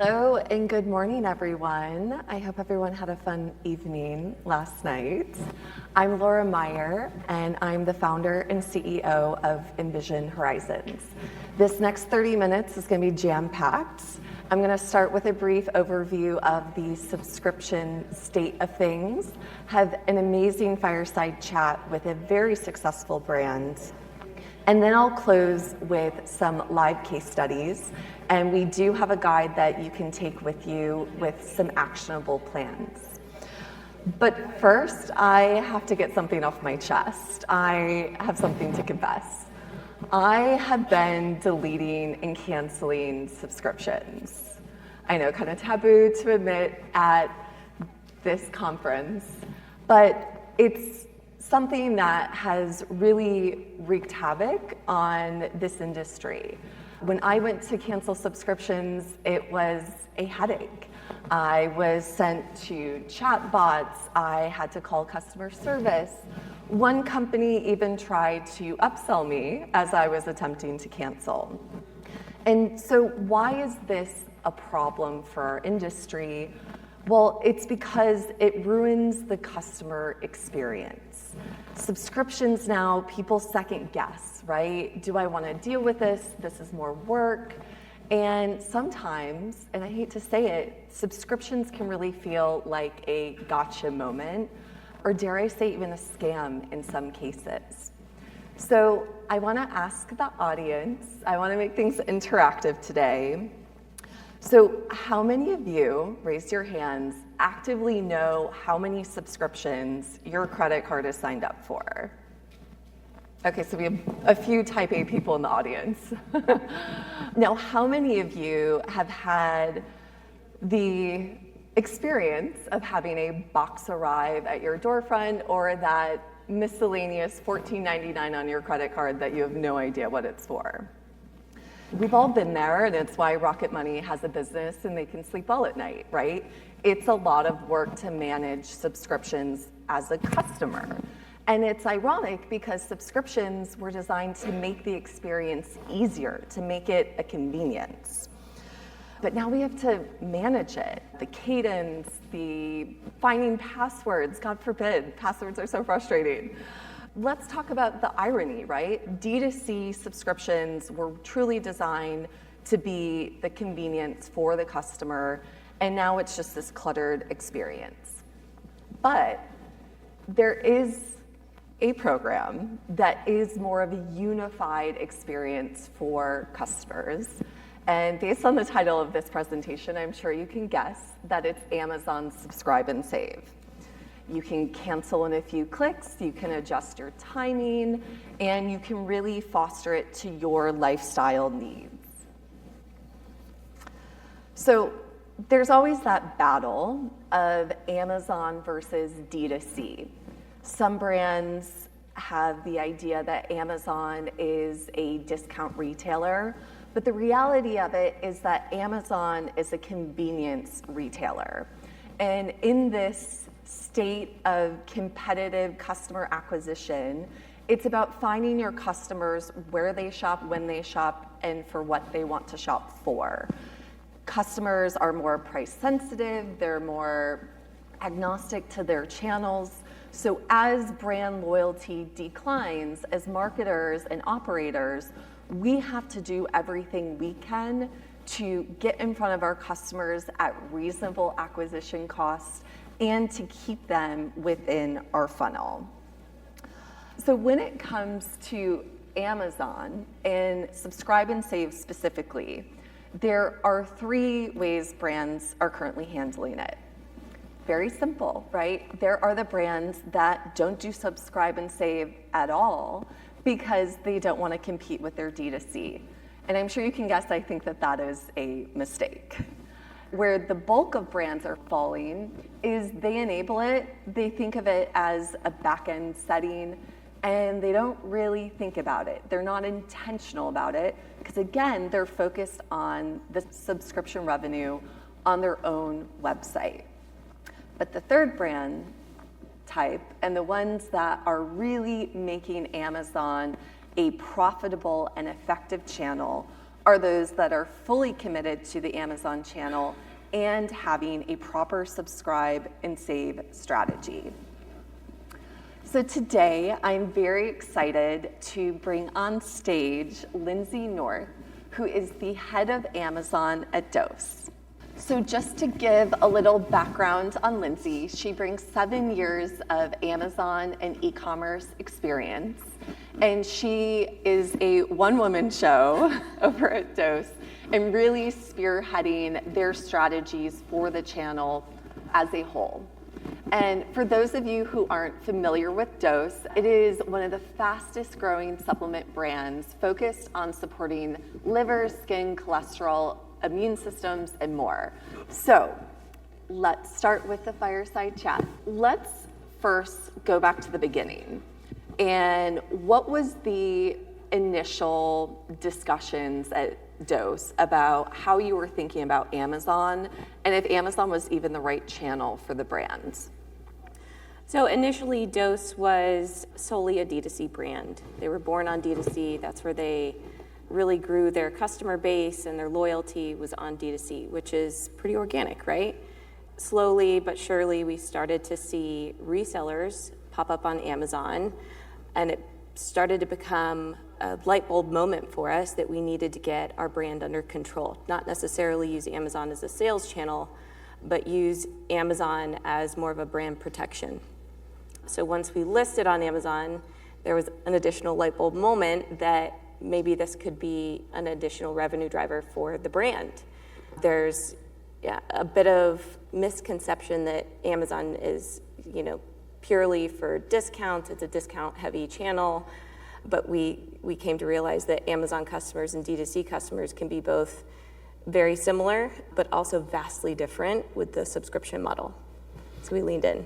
Hello and good morning, everyone. I hope everyone had a fun evening last night. I'm Laura Meyer, and I'm the founder and CEO of Envision Horizons. This next 30 minutes is going to be jam-packed. I'm going to start with a brief overview of the subscription state of things, have an amazing fireside chat with a very successful brand, and then I'll close with some live case studies. And we do have a guide that you can take with you with some actionable plans. But first, I have to get something off my chest. I have something to confess. I have been deleting and canceling subscriptions. I know, kind of taboo to admit at this conference, but it's something that has really wreaked havoc on this industry. When I went to cancel subscriptions, it was a headache. I was sent to chatbots. I had to call customer service. One company even tried to upsell me as I was attempting to cancel. And so why is this a problem for our industry? Well, it's because it ruins the customer experience. Subscriptions now, people second guess, right? Do I want to deal with this? This is more work. And sometimes, and I hate to say it, subscriptions can really feel like a gotcha moment, or dare I say even a scam in some cases. So I want to ask the audience, I want to make things interactive today. So how many of you, raise your hands, actively know how many subscriptions your credit card is signed up for? Okay, so we have a few type A people in the audience. Now, how many of you have had the experience of having a box arrive at your doorfront or that miscellaneous $14.99 on your credit card that you have no idea what it's for? We've all been there, and it's why Rocket Money has a business and they can sleep well at night, right? It's a lot of work to manage subscriptions as a customer. And it's ironic because subscriptions were designed to make the experience easier, to make it a convenience. But now we have to manage it. The cadence, the finding passwords, God forbid, passwords are so frustrating. Let's talk about the irony, right? D2C subscriptions were truly designed to be the convenience for the customer, and now it's just this cluttered experience. But there is a program that is more of a unified experience for customers. And based on the title of this presentation, I'm sure you can guess that it's Amazon Subscribe and Save. You can cancel in a few clicks, you can adjust your timing, and you can really foster it to your lifestyle needs. So there's always that battle of Amazon versus D2C. Some brands have the idea that Amazon is a discount retailer, but the reality of it is that Amazon is a convenience retailer. And in this state of competitive customer acquisition, it's about finding your customers where they shop, when they shop, and for what they want to shop for. Customers are more price sensitive, they're more agnostic to their channels. So as brand loyalty declines, as marketers and operators, we have to do everything we can to get in front of our customers at reasonable acquisition costs and to keep them within our funnel. So when it comes to Amazon and Subscribe and Save specifically, there are 3 ways brands are currently handling it. Very simple, right? There are the brands that don't do Subscribe and Save at all because they don't want to compete with their D2C. And I'm sure you can guess, I think that that is a mistake. Where the bulk of brands are falling is they enable it, they think of it as a back-end setting, and they don't really think about it. They're not intentional about it, because again, they're focused on the subscription revenue on their own website. But the third brand type, and the ones that are really making Amazon a profitable and effective channel, are those that are fully committed to the Amazon channel and having a proper subscribe and save strategy. So today, I'm very excited to bring on stage Lindsay North, who is the head of Amazon at Dose. So just to give a little background on Lindsay, she brings 7 years of Amazon and e-commerce experience, and she is a one-woman show over at Dose and really spearheading their strategies for the channel as a whole. And for those of you who aren't familiar with Dose, it is one of the fastest growing supplement brands focused on supporting liver, skin, cholesterol, immune systems, and more. So let's start with the Fireside Chat. Let's first go back to the beginning. And what was the initial discussions at Dose about how you were thinking about Amazon and if Amazon was even the right channel for the brand? So initially, Dose was solely a D2C brand. They were born on D2C. That's where they really grew their customer base, and their loyalty was on D2C, which is pretty organic, right? Slowly but surely, we started to see resellers pop up on Amazon, and it started to become a light bulb moment for us that we needed to get our brand under control. Not necessarily use Amazon as a sales channel, but use Amazon as more of a brand protection. So once we listed on Amazon, there was an additional light bulb moment that maybe this could be an additional revenue driver for the brand. There's a bit of misconception that Amazon is, purely for discounts. It's a discount-heavy channel, but we came to realize that Amazon customers and D2C customers can be both very similar, but also vastly different with the subscription model. So we leaned in.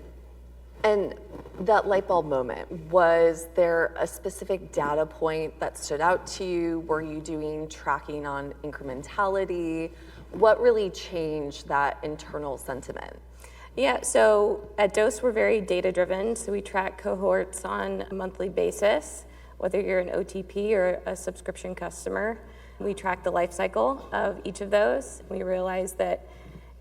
And that light bulb moment, was there a specific data point that stood out to you? Were you doing tracking on incrementality? What really changed that internal sentiment? Yeah, so at Dose, we're very data-driven, so we track cohorts on a monthly basis, whether you're an OTP or a subscription customer. We track the life cycle of each of those. We realized that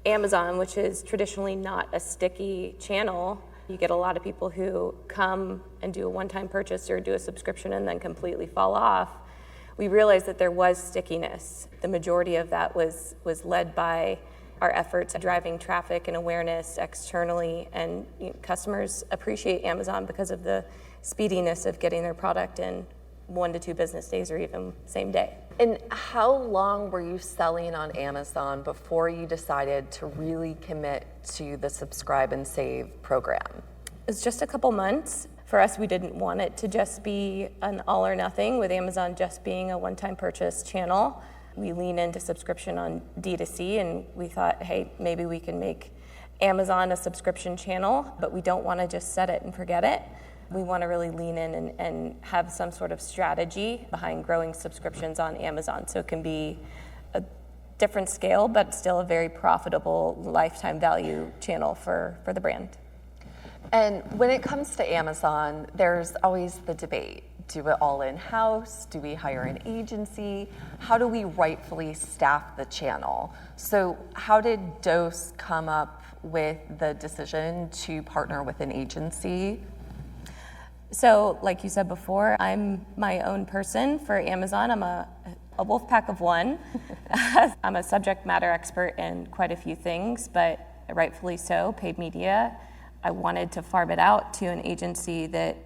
Amazon, which is traditionally not a sticky channel, you get a lot of people who come and do a one-time purchase or do a subscription and then completely fall off. We realized that there was stickiness. The majority of that was led by our efforts at driving traffic and awareness externally, and customers appreciate Amazon because of the speediness of getting their product in 1 to 2 business days or even same day. And how long were you selling on Amazon before you decided to really commit to the subscribe and save program? It's just a couple months. For us, we didn't want it to just be an all or nothing with Amazon just being a one-time purchase channel. We lean into subscription on D2C, and we thought, hey, maybe we can make Amazon a subscription channel, but we don't want to just set it and forget it. We want to really lean in and have some sort of strategy behind growing subscriptions on Amazon. So it can be a different scale, but still a very profitable lifetime value channel for the brand. And when it comes to Amazon, there's always the debate. Do it all in-house? Do we hire an agency? How do we rightfully staff the channel? So how did Dose come up with the decision to partner with an agency? So like you said before, I'm my own person for Amazon. I'm a wolf pack of one. I'm a subject matter expert in quite a few things, but rightfully so, paid media. I wanted to farm it out to an agency that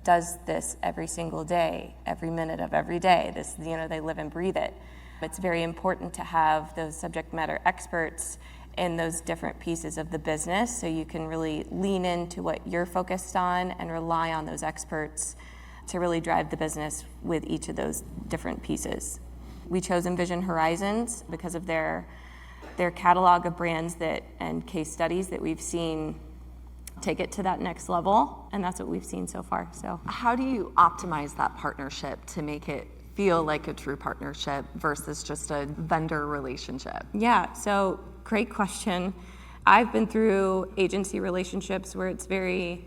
does this every single day, every minute of every day. They live and breathe it. It's very important to have those subject matter experts in those different pieces of the business, so you can really lean into what you're focused on and rely on those experts to really drive the business with each of those different pieces. We chose Envision Horizons because of their catalog of brands and case studies that we've seen take it to that next level, and that's what we've seen so far. So how do you optimize that partnership to make it feel like a true partnership versus just a vendor relationship? Yeah, so great question. I've been through agency relationships where it's very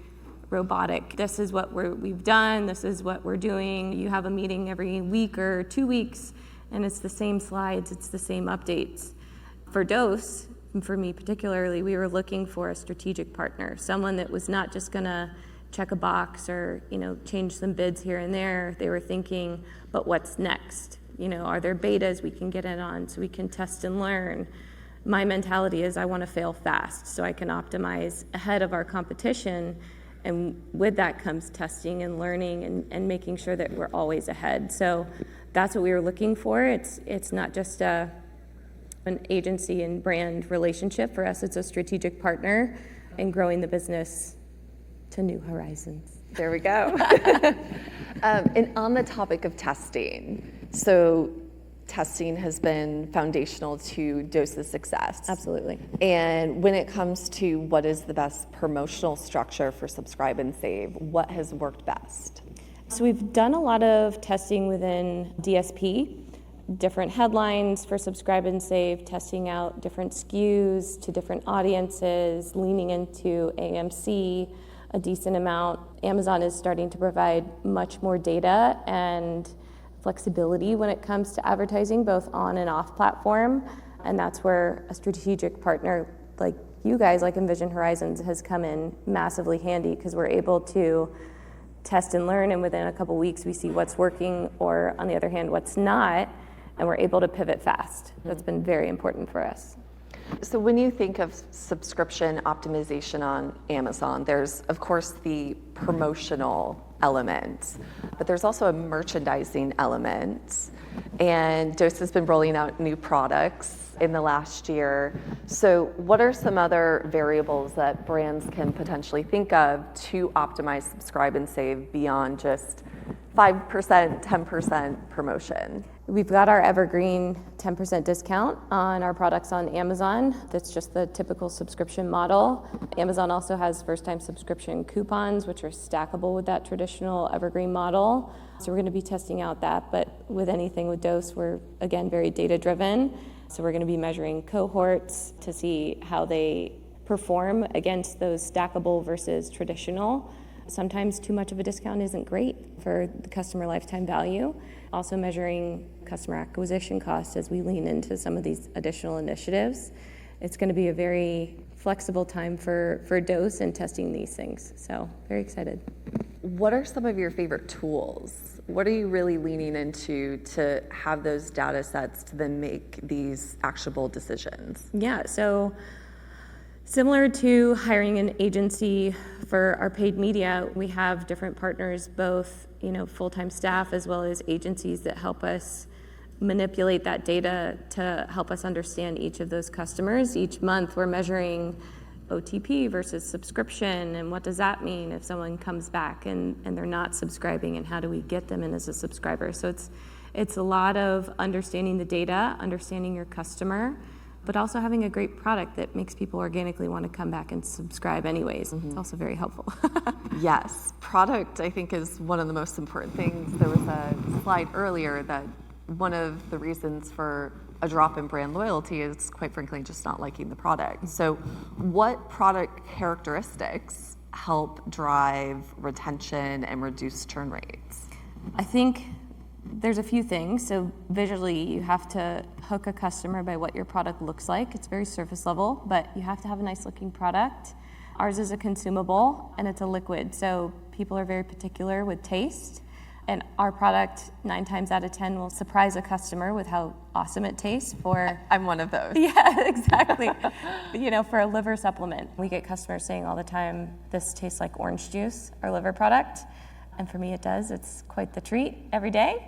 robotic. This is what we've done, this is what we're doing. You have a meeting every week or 2 weeks, and it's the same slides, it's the same updates. For Dose, and for me particularly, we were looking for a strategic partner, someone that was not just gonna check a box or, change some bids here and there. They were thinking, but what's next? Are there betas we can get in on so we can test and learn? My mentality is I want to fail fast so I can optimize ahead of our competition. And with that comes testing and learning and making sure that we're always ahead. So that's what we were looking for. It's not just an agency and brand relationship. For us, it's a strategic partner in growing the business to new horizons. There we go. And on the topic of testing, so testing has been foundational to Dose's success. Absolutely. And when it comes to what is the best promotional structure for Subscribe and Save, what has worked best? So we've done a lot of testing within DSP, different headlines for Subscribe and Save, testing out different SKUs to different audiences, leaning into AMC a decent amount. Amazon is starting to provide much more data and flexibility when it comes to advertising, both on and off platform. And that's where a strategic partner like you guys, like Envision Horizons, has come in massively handy, because we're able to test and learn, and within a couple weeks we see what's working, or on the other hand, what's not, and we're able to pivot fast. That's been very important for us. So when you think of subscription optimization on Amazon, there's of course the promotional element, but there's also a merchandising element. And Dose has been rolling out new products in the last year. So what are some other variables that brands can potentially think of to optimize Subscribe and Save beyond just 5%, 10% promotion? We've got our evergreen 10% discount on our products on Amazon. That's just the typical subscription model. Amazon also has first-time subscription coupons, which are stackable with that traditional evergreen model. So we're going to be testing out that. But with anything with Dose, we're, again, very data-driven. So we're going to be measuring cohorts to see how they perform against those stackable versus traditional. Sometimes too much of a discount isn't great for the customer lifetime value. Also measuring customer acquisition costs as we lean into some of these additional initiatives. It's going to be a very flexible time for Dose and testing these things. So very excited. What are some of your favorite tools? What are you really leaning into to have those data sets to then make these actionable decisions? Yeah, so similar to hiring an agency for our paid media, we have different partners, both full-time staff as well as agencies that help us manipulate that data to help us understand each of those customers. Each month we're measuring OTP versus subscription, and what does that mean if someone comes back and they're not subscribing, and how do we get them in as a subscriber? So it's a lot of understanding the data, understanding your customer, but also having a great product that makes people organically want to come back and subscribe anyways. It's also very helpful. Yes, product I think is one of the most important things. There was a slide earlier that one of the reasons for a drop in brand loyalty is, quite frankly, just not liking the product. So what product characteristics help drive retention and reduce churn rates? I think there's a few things. So visually, you have to hook a customer by what your product looks like. It's very surface level, but you have to have a nice looking product. Ours is a consumable and it's a liquid, so people are very particular with taste. And our product, 9 times out of 10, will surprise a customer with how awesome it tastes. I'm one of those. Yeah, exactly. For a liver supplement, we get customers saying all the time, this tastes like orange juice, our liver product. And for me, it does. It's quite the treat every day.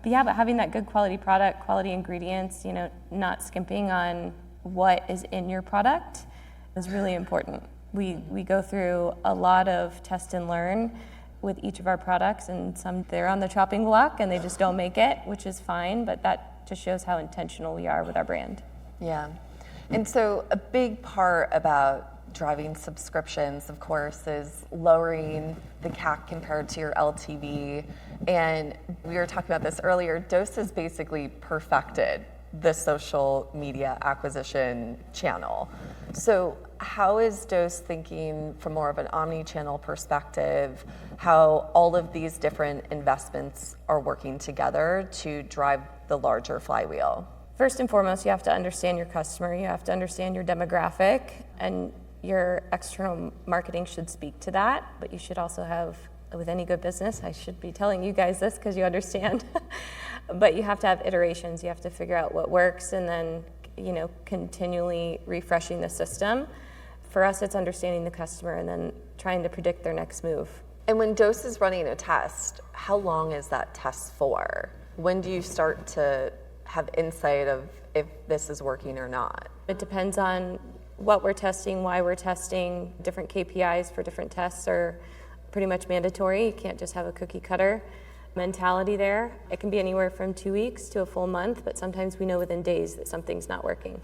But having that good quality product, quality ingredients, not skimping on what is in your product is really important. We go through a lot of test and learn with each of our products, and some they're on the chopping block and they just don't make it, which is fine, but that just shows how intentional we are with our brand. Yeah. And so a big part about driving subscriptions, of course, is lowering the CAC compared to your LTV. And we were talking about this earlier. Dose has basically perfected the social media acquisition channel. So how is Dose thinking from more of an omni-channel perspective, how all of these different investments are working together to drive the larger flywheel? First and foremost, you have to understand your customer, you have to understand your demographic, and your external marketing should speak to that, but you should also have, with any good business, I should be telling you guys this because you understand, but you have to have iterations, you have to figure out what works and then, continually refreshing the system. For us, it's understanding the customer and then trying to predict their next move. And when Dose is running a test, how long is that test for? When do you start to have insight of if this is working or not? It depends on what we're testing, why we're testing. Different KPIs for different tests are pretty much mandatory. You can't just have a cookie cutter mentality there. It can be anywhere from 2 weeks to a full month, but sometimes we know within days that something's not working.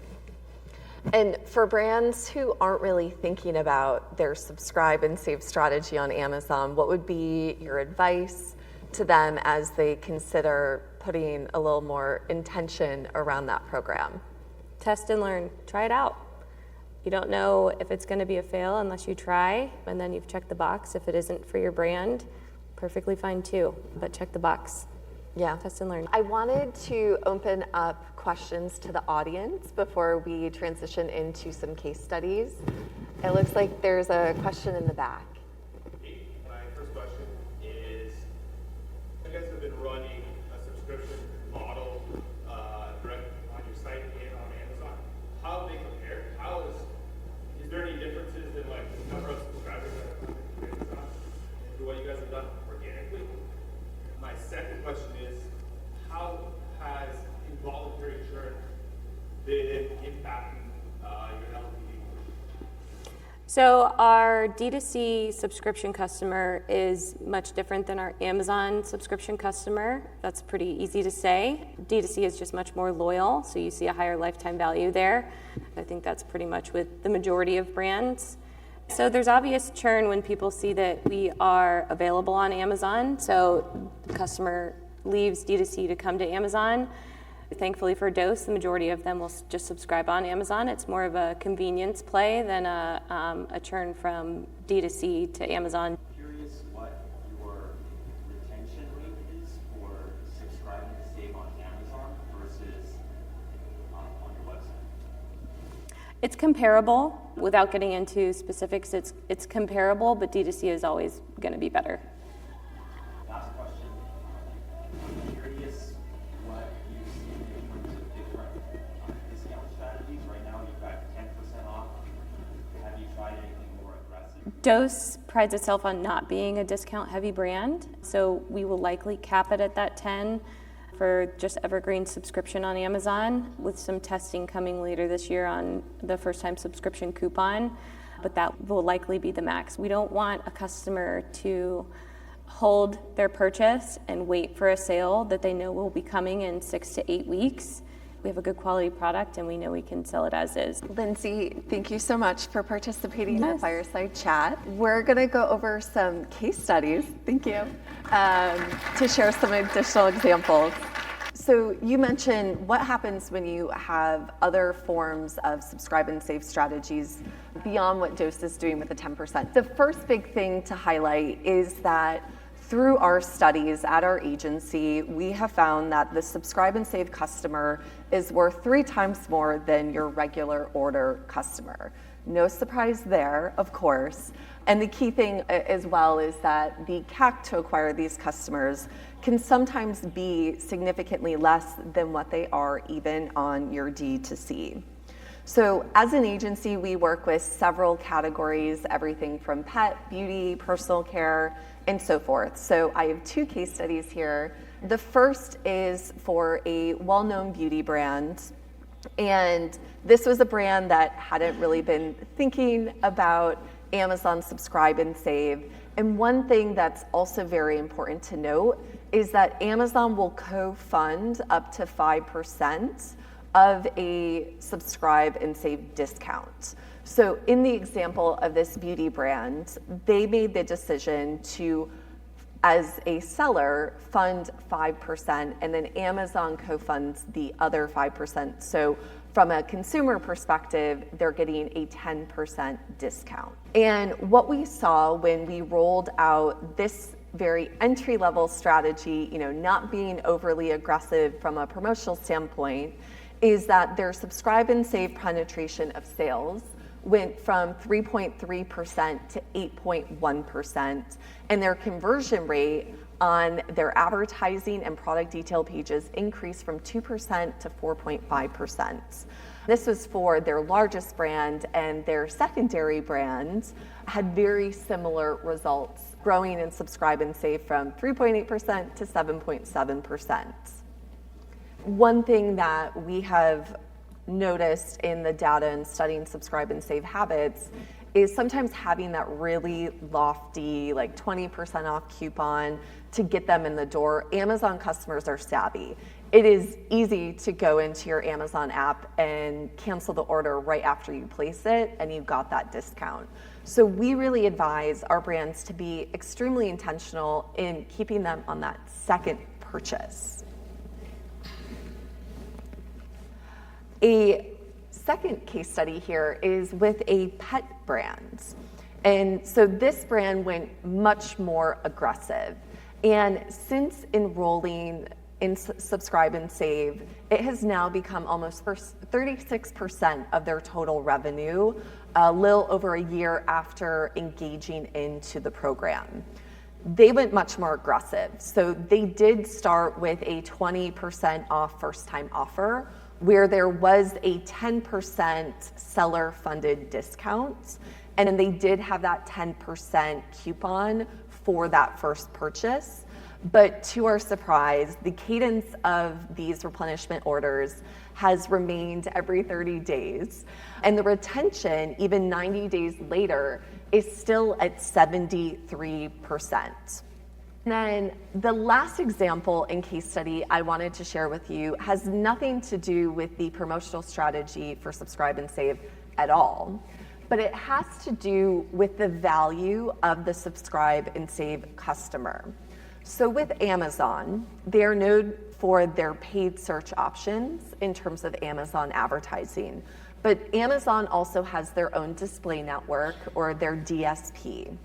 And for brands who aren't really thinking about their subscribe and save strategy on Amazon, what would be your advice to them as they consider putting a little more intention around that program? Test and learn. Try it out. You don't know if it's going to be a fail unless you try, and then you've checked the box. If it isn't for your brand, perfectly fine too, but check the box. Yeah. Test and learn. I wanted to open up questions to the audience before we transition into some case studies. It looks like there's a question in the back. My first question is, you guys have been running a subscription model direct on your site and on Amazon. How do they compare? Is there any differences in like the number of subscribers that are coming to Amazon to what you guys have done organically? My second question is, how has involuntary churn been impacting your LTV? So our D2C subscription customer is much different than our Amazon subscription customer. That's pretty easy to say. D2C is just much more loyal, so you see a higher lifetime value there. I think that's pretty much with the majority of brands. So there's obvious churn when people see that we are available on Amazon. So the customer leaves D2C to come to Amazon. Thankfully for Dose, the majority of them will just subscribe on Amazon. It's more of a convenience play than a churn from D2C to Amazon. Curious what your retention rate is for subscribing to save on Amazon versus on your website. It's comparable. Without getting into specifics, it's comparable, but D2C is always going to be better. Last question. I'm curious what you see in terms of different discount strategies. Right now you've got 10% off. Have you tried anything more aggressive? Dose prides itself on not being a discount-heavy brand, so we will likely cap it at that 10 for just evergreen subscription on Amazon, with some testing coming later this year on the first-time subscription coupon, but that will likely be the max. We don't want a customer to hold their purchase and wait for a sale that they know will be coming in 6 to 8 weeks. We have a good quality product and we know we can sell it as is. Lindsay, thank you so much for participating in the Yes. Fireside Chat. We're going to go over some case studies, thank you, to share some additional examples. So you mentioned what happens when you have other forms of subscribe and save strategies beyond what Dose is doing with the 10%. The first big thing to highlight is that through our studies at our agency, we have found that the subscribe and save customer is worth 3 times more than your regular order customer. No surprise there, of course. And the key thing as well is that the CAC to acquire these customers can sometimes be significantly less than what they are even on your D2C. So as an agency, we work with several categories, everything from pet, beauty, personal care, and so forth. So I have 2 case studies here. The first is for a well-known beauty brand. And this was a brand that hadn't really been thinking about Amazon subscribe and save. And one thing that's also very important to note is that Amazon will co-fund up to 5% of a subscribe and save discount. So in the example of this beauty brand, they made the decision to as a seller, fund 5%, and then Amazon co-funds the other 5%. So from a consumer perspective, they're getting a 10% discount. And what we saw when we rolled out this very entry-level strategy, not being overly aggressive from a promotional standpoint, is that their subscribe and save penetration of sales went from 3.3% to 8.1%, and their conversion rate on their advertising and product detail pages increased from 2% to 4.5%. This was for their largest brand, and their secondary brand had very similar results, growing in subscribe and save from 3.8% to 7.7%. One thing that we have noticed in the data and studying subscribe and save habits is sometimes having that really lofty, like 20% off coupon to get them in the door. Amazon customers are savvy. It is easy to go into your Amazon app and cancel the order right after you place it, and you got that discount. So we really advise our brands to be extremely intentional in keeping them on that second purchase. A second case study here is with a pet brand. And so this brand went much more aggressive. And since enrolling in subscribe and save, it has now become almost 36% of their total revenue, a little over a year after engaging into the program. They went much more aggressive. So they did start with a 20% off first-time offer, where there was a 10% seller-funded discount, and then they did have that 10% coupon for that first purchase. But to our surprise, the cadence of these replenishment orders has remained every 30 days. And the retention, even 90 days later, is still at 73%. And then the last example and case study I wanted to share with you has nothing to do with the promotional strategy for subscribe and save at all, but it has to do with the value of the subscribe and save customer. So with Amazon, they are known for their paid search options in terms of Amazon advertising, but Amazon also has their own display network, or their DSP.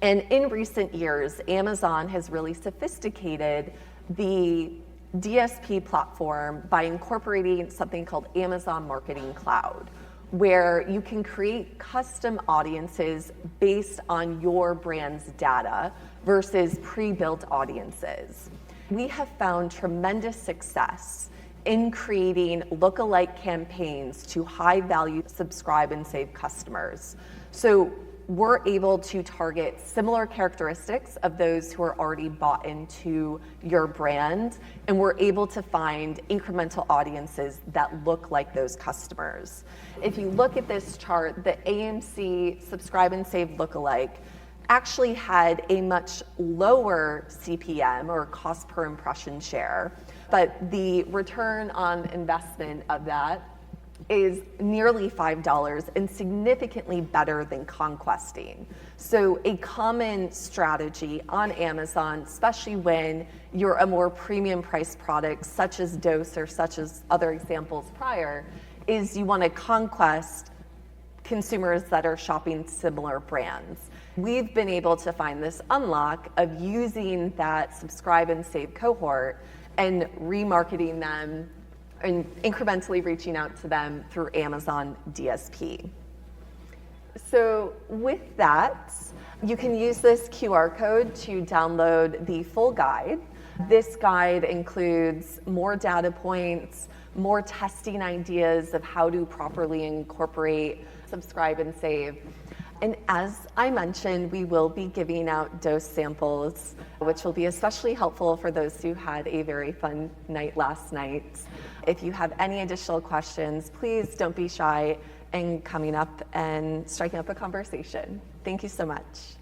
And in recent years, Amazon has really sophisticated the DSP platform by incorporating something called Amazon Marketing Cloud, where you can create custom audiences based on your brand's data versus pre-built audiences. We have found tremendous success in creating lookalike campaigns to high-value subscribe and save customers. So we're able to target similar characteristics of those who are already bought into your brand, and we're able to find incremental audiences that look like those customers. If you look at this chart, the AMC subscribe and save lookalike actually had a much lower CPM, or cost per impression share, but the return on investment of that is nearly $5 and significantly better than conquesting. So a common strategy on Amazon, especially when you're a more premium priced product such as Dose or such as other examples prior, is you want to conquest consumers that are shopping similar brands. We've been able to find this unlock of using that subscribe and save cohort and remarketing them and incrementally reaching out to them through Amazon DSP. So with that, you can use this QR code to download the full guide. This guide includes more data points, more testing ideas of how to properly incorporate subscribe and save. And as I mentioned, we will be giving out Dose samples, which will be especially helpful for those who had a very fun night last night. If you have any additional questions, please don't be shy in coming up and striking up a conversation. Thank you so much.